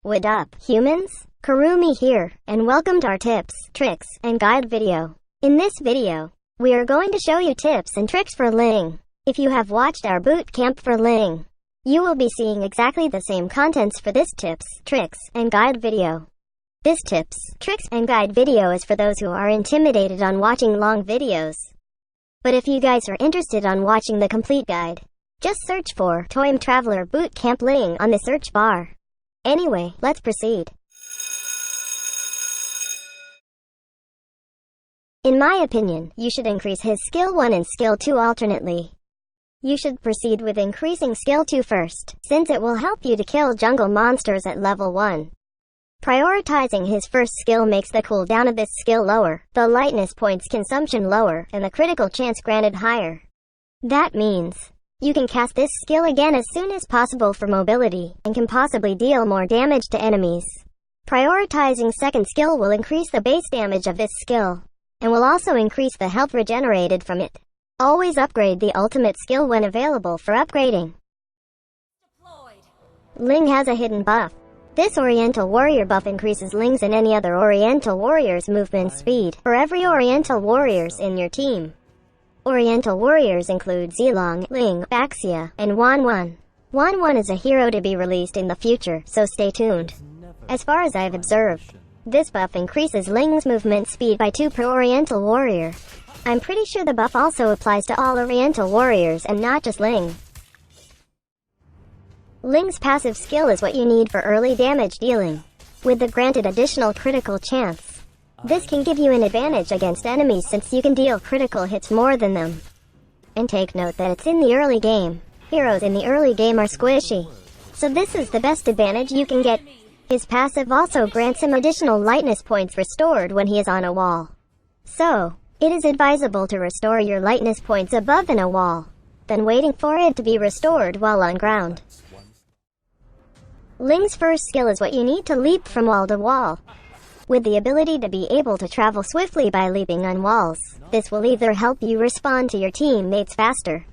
What up, humans? Kurumi here, and welcome to our tips, tricks, and guide video. In this video, we are going to show you tips and tricks for Ling. If you have watched our boot camp for Ling, you will be seeing exactly the same contents for this tips, tricks, and guide video. This tips, tricks, and guide video is for those who are intimidated on watching long videos. But if you guys are interested on watching the complete guide, just search for Toym Traveller Boot Camp Ling on the search bar. Anyway, let's proceed. In my opinion, you should increase his skill 1 and skill 2 alternately. You should proceed with increasing skill 2 first, since it will help you to kill jungle monsters at level 1. Prioritizing his first skill makes the cooldown of this skill lower, the lightness points consumption lower, and the critical chance granted higher. That means you can cast this skill again as soon as possible for mobility, and can possibly deal more damage to enemies. Prioritizing second skill will increase the base damage of this skill, and will also increase the health regenerated from it. Always upgrade the ultimate skill when available for upgrading. Ling has a hidden buff. This Oriental warrior buff increases Ling's and any other Oriental warrior's movement speed for every Oriental warriors in your team. Oriental warriors include Zilong, Ling, Baxia, and Wanwan. Wanwan is a hero to be released in the future, so stay tuned. As far as I've observed, this buff increases Ling's movement speed by 2 per Oriental warrior. I'm pretty sure the buff also applies to all Oriental warriors and not just Ling. Ling's passive skill is what you need for early damage dealing, with the granted additional critical chance. This can give you an advantage against enemies since you can deal critical hits more than them. And take note that it's in the early game. Heroes in the early game are squishy, so this is the best advantage you can get. His passive also grants him additional lightness points restored when he is on a wall. So, it is advisable to restore your lightness points above in a wall, then waiting for it to be restored while on ground. Ling's first skill is what you need to leap from wall to wall. With the ability to be able to travel swiftly by leaping on walls, this will either help you respond to your teammates faster,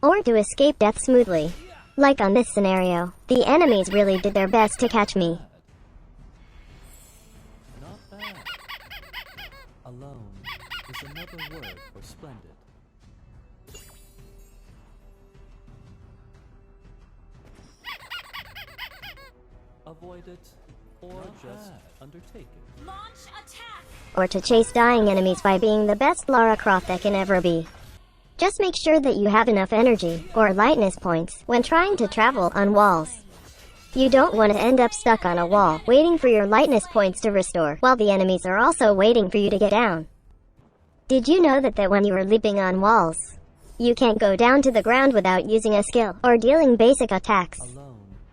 or to escape death smoothly. Like on this scenario, the enemies really did their best to catch me. Not bad. Alone is another word for splendid. Avoid it, or just undertake it. Launch attack! Or to chase dying enemies by being the best Lara Croft that can ever be. Just make sure that you have enough energy, or lightness points, when trying to travel on walls. You don't want to end up stuck on a wall, waiting for your lightness points to restore, while the enemies are also waiting for you to get down. Did you know that when you are leaping on walls, you can't go down to the ground without using a skill, or dealing basic attacks?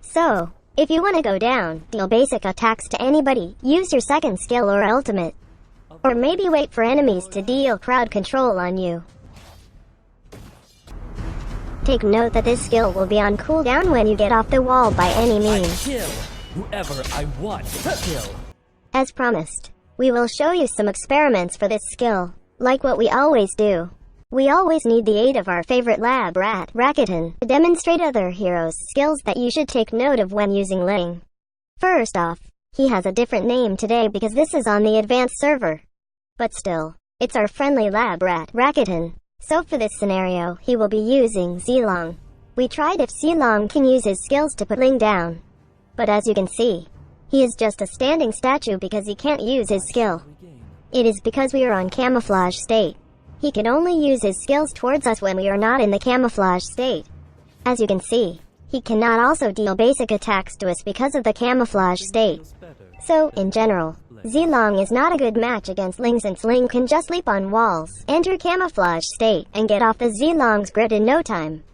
So, if you want to go down, deal basic attacks to anybody, use your second skill or ultimate. Or maybe wait for enemies to deal crowd control on you. Take note that this skill will be on cooldown when you get off the wall by any means. I kill whoever I want to kill. As promised, we will show you some experiments for this skill, like what we always do. We always need the aid of our favorite lab rat, Rakuten, to demonstrate other heroes' skills that you should take note of when using Ling. First off, he has a different name today because this is on the advanced server. But still, it's our friendly lab rat, Rakuten. So for this scenario, he will be using Zilong. We tried if Zilong can use his skills to put Ling down. But as you can see, he is just a standing statue because he can't use his skill. It is because we are on camouflage state. He can only use his skills towards us when we are not in the camouflage state. As you can see, he cannot also deal basic attacks to us because of the camouflage state. So, in general, Zilong is not a good match against Ling since Ling can just leap on walls, enter camouflage state, and get off the Zilong's grid in no time.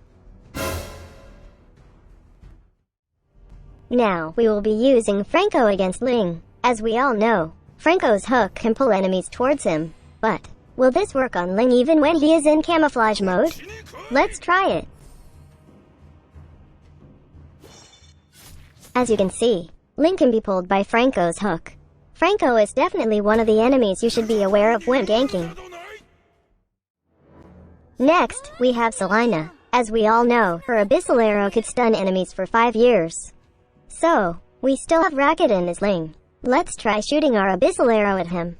Now, we will be using Franco against Ling. As we all know, Franco's hook can pull enemies towards him, but will this work on Ling even when he is in camouflage mode? Let's try it. As you can see, Ling can be pulled by Franco's hook. Franco is definitely one of the enemies you should be aware of when ganking. Next, we have Selina. As we all know, her abyssal arrow could stun enemies for 5 years. So, we still have Rakuten as Ling. Let's try shooting our abyssal arrow at him.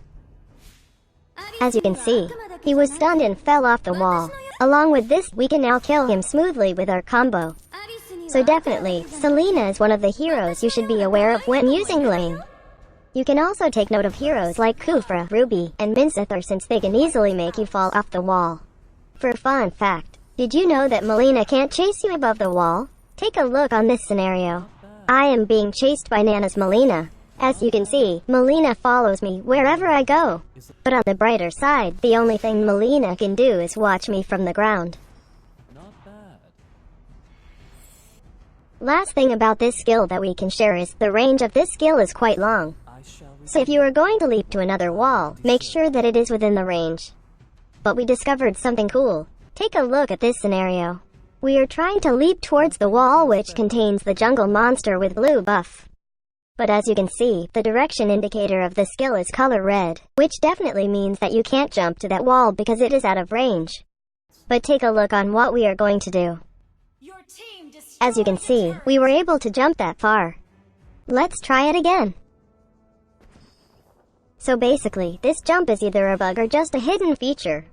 As you can see, he was stunned and fell off the wall. Along with this, we can now kill him smoothly with our combo. So definitely, Selina is one of the heroes you should be aware of when using Ling. You can also take note of heroes like Kufra, Ruby, and Minsethor since they can easily make you fall off the wall. For a fun fact, did you know that Melina can't chase you above the wall? Take a look on this scenario. I am being chased by Nana's Melina. As you can see, Melina follows me wherever I go. But on the brighter side, the only thing Melina can do is watch me from the ground. Not bad. Last thing about this skill that we can share is the range of this skill is quite long. So if you are going to leap to another wall, make sure that it is within the range. But we discovered something cool. Take a look at this scenario. We are trying to leap towards the wall which contains the jungle monster with blue buff. But as you can see, the direction indicator of the skill is color red, which definitely means that you can't jump to that wall because it is out of range. But take a look on what we are going to do. As you can see, we were able to jump that far. Let's try it again. So basically, this jump is either a bug or just a hidden feature.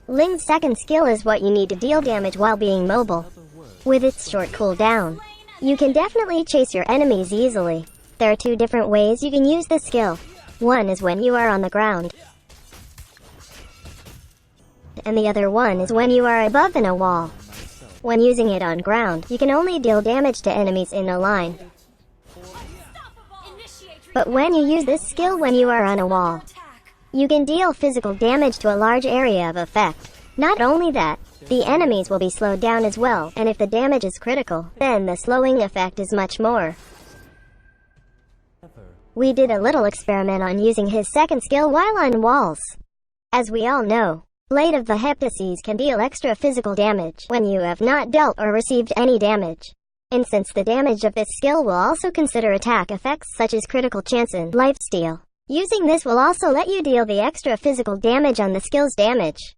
Ling's second skill is what you need to deal damage while being mobile. With its short cooldown, you can definitely chase your enemies easily. There are 2 different ways you can use this skill. One is when you are on the ground, and the other one is when you are above in a wall. When using it on ground, you can only deal damage to enemies in a line. But when you use this skill when you are on a wall, you can deal physical damage to a large area of effect. Not only that, the enemies will be slowed down as well, and if the damage is critical, then the slowing effect is much more. We did a little experiment on using his second skill while on walls. As we all know, Blade of the Heptases can deal extra physical damage when you have not dealt or received any damage. And since the damage of this skill will also consider attack effects such as critical chance and lifesteal, using this will also let you deal the extra physical damage on the skill's damage.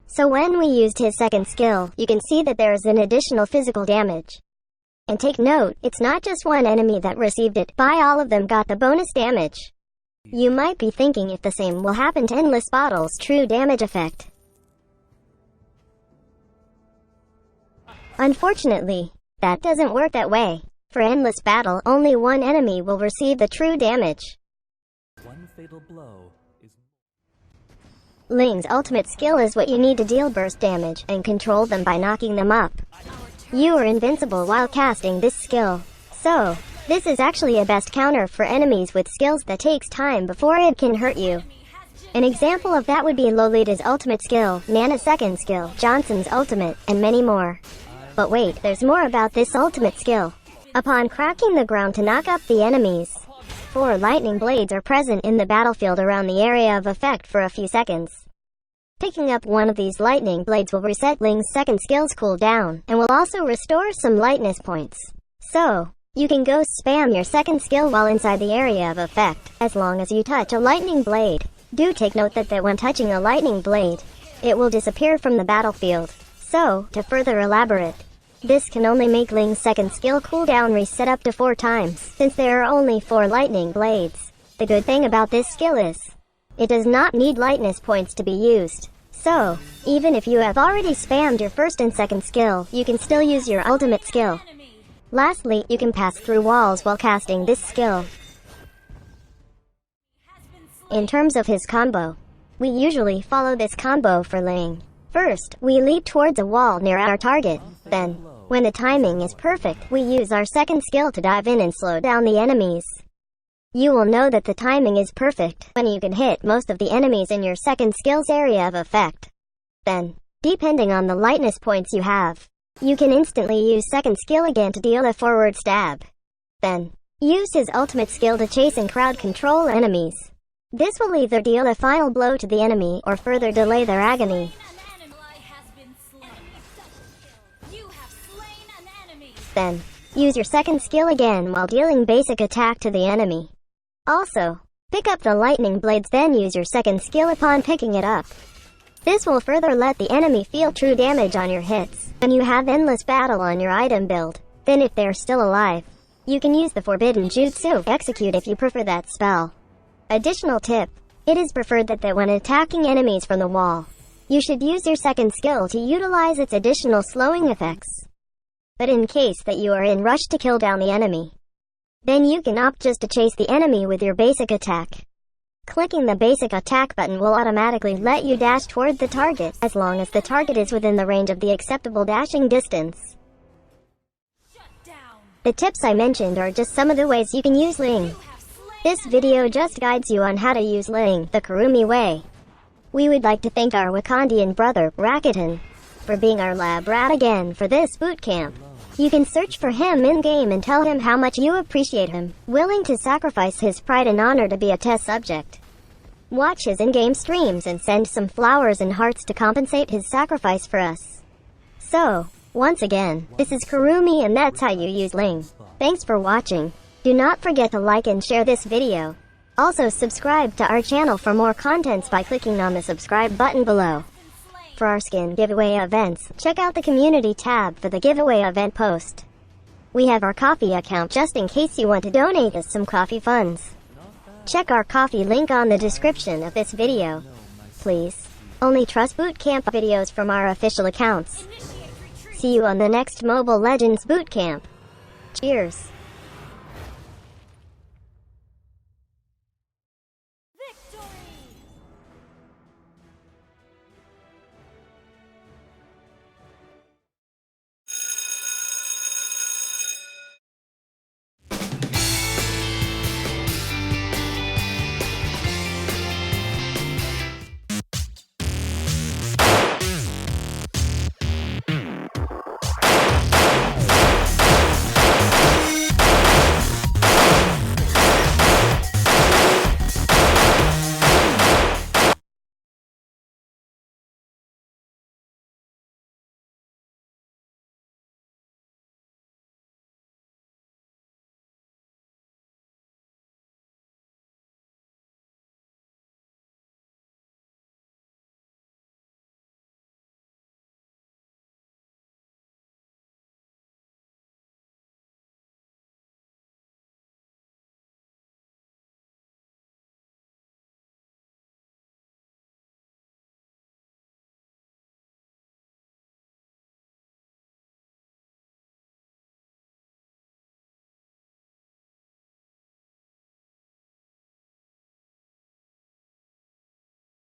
So when we used his second skill, you can see that there is an additional physical damage. And take note, it's not just one enemy that received it, by all of them got the bonus damage. You might be thinking if the same will happen to Endless Battle's true damage effect. Unfortunately, that doesn't work that way. For Endless Battle, only one enemy will receive the true damage. One fatal blow is... Ling's ultimate skill is what you need to deal burst damage and control them by knocking them up. You are invincible while casting this skill. So, this is actually a best counter for enemies with skills that takes time before it can hurt you. An example of that would be Lolita's ultimate skill, Nana's second skill, Johnson's ultimate, and many more. But wait, there's more about this ultimate skill. Upon cracking the ground to knock up the enemies, 4 lightning blades are present in the battlefield around the area of effect for a few seconds. Picking up one of these lightning blades will reset Ling's second skill's cooldown, and will also restore some lightness points. So, you can go spam your second skill while inside the area of effect, as long as you touch a lightning blade. Do take note that when touching a lightning blade, it will disappear from the battlefield. So, to further elaborate, this can only make Ling's second skill cooldown reset up to 4 times, since there are only 4 lightning blades. The good thing about this skill is, it does not need lightness points to be used. So, even if you have already spammed your first and second skill, you can still use your ultimate skill. Lastly, you can pass through walls while casting this skill. In terms of his combo, we usually follow this combo for Ling. First, we leap towards a wall near our target. Then, when the timing is perfect, we use our second skill to dive in and slow down the enemies. You will know that the timing is perfect when you can hit most of the enemies in your second skill's area of effect. Then, depending on the lightness points you have, you can instantly use second skill again to deal a forward stab. Then, Use his ultimate skill to chase and crowd control enemies. This will either deal a final blow to the enemy or further delay their agony. Then, use your second skill again while dealing basic attack to the enemy. Also, pick up the lightning blades, then use your second skill upon picking it up. This will further let the enemy feel true damage on your hits. When you have endless battle on your item build, then if they're still alive, you can use the forbidden jutsu execute if you prefer that spell. Additional tip, it is preferred that when attacking enemies from the wall, you should use your second skill to utilize its additional slowing effects. But in case that you are in rush to kill down the enemy, then you can opt just to chase the enemy with your basic attack. Clicking the basic attack button will automatically let you dash toward the target, as long as the target is within the range of the acceptable dashing distance. The tips I mentioned are just some of the ways you can use Ling. This video just guides you on how to use Ling the Kurumi way. We would like to thank our Wakandian brother, Rakuten, for being our lab rat again for this boot camp. You can search for him in-game and tell him how much you appreciate him, willing to sacrifice his pride and honor to be a test subject. Watch his in-game streams and send some flowers and hearts to compensate his sacrifice for us. So, once again, this is Kurumi and that's how you use Ling. Thanks for watching. Do not forget to like and share this video. Also subscribe to our channel for more contents by clicking on the subscribe button below. For our skin giveaway events, check out the community tab for the giveaway event post. We have our Ko-fi account just in case you want to donate us some coffee funds. Check our Ko-fi link on the description of this video. Please, only trust boot camp videos from our official accounts. See you on the next Mobile Legends boot camp. Cheers.